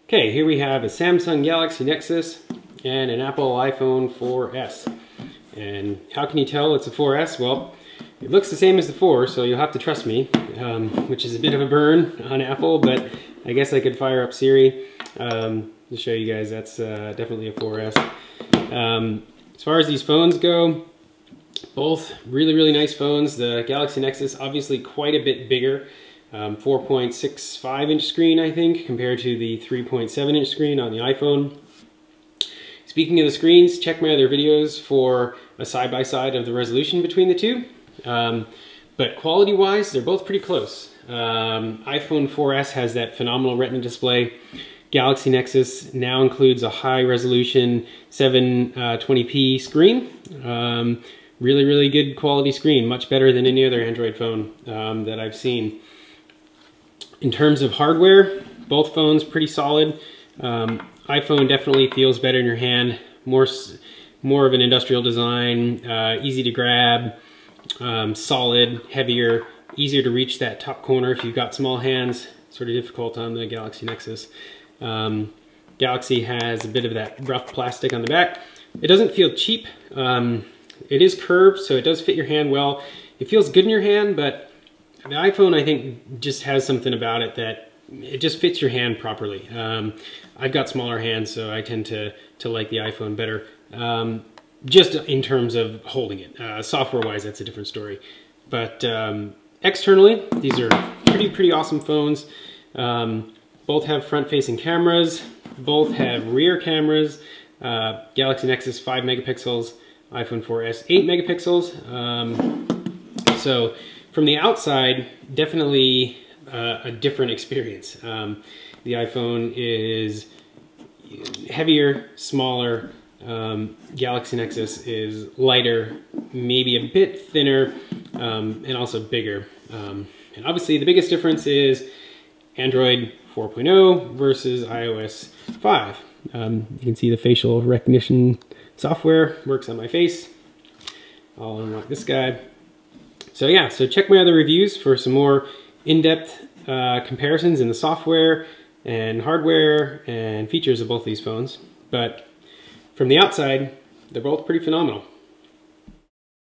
Okay, here we have a Samsung Galaxy Nexus and an Apple iPhone 4S. And how can you tell it's a 4S? Well, it looks the same as the 4, so you'll have to trust me, which is a bit of a burn on Apple, but I guess I could fire up Siri to show you guys that's definitely a 4S. As far as these phones go, both really nice phones. The Galaxy Nexus obviously quite a bit bigger. 4.65 inch screen, I think, compared to the 3.7 inch screen on the iPhone. Speaking of the screens, check my other videos for a side-by-side of the resolution between the two. But quality-wise, they're both pretty close. iPhone 4S has that phenomenal Retina display. Galaxy Nexus now includes a high-resolution 720p screen. Really good quality screen, much better than any other Android phone that I've seen. In terms of hardware, both phones pretty solid. iPhone definitely feels better in your hand, more of an industrial design, easy to grab, solid, heavier, easier to reach that top corner if you've got small hands. Sort of difficult on the Galaxy Nexus. Galaxy has a bit of that rough plastic on the back. It doesn't feel cheap. It is curved, so it does fit your hand well. It feels good in your hand, but the iPhone, I think, just has something about it that it just fits your hand properly. I've got smaller hands, so I tend to like the iPhone better, just in terms of holding it. Software-wise, that's a different story. But externally, these are pretty awesome phones. Both have front-facing cameras. Both have rear cameras. Galaxy Nexus 5 megapixels, iPhone 4S 8 megapixels. So from the outside, definitely a different experience. The iPhone is heavier, smaller. Galaxy Nexus is lighter, maybe a bit thinner, and also bigger. And obviously the biggest difference is Android 4.0 versus iOS 5. You can see the facial recognition software works on my face. I'll unlock this guy. So yeah, so check my other reviews for some more in-depth comparisons in the software and hardware and features of both these phones. But from the outside, they're both pretty phenomenal.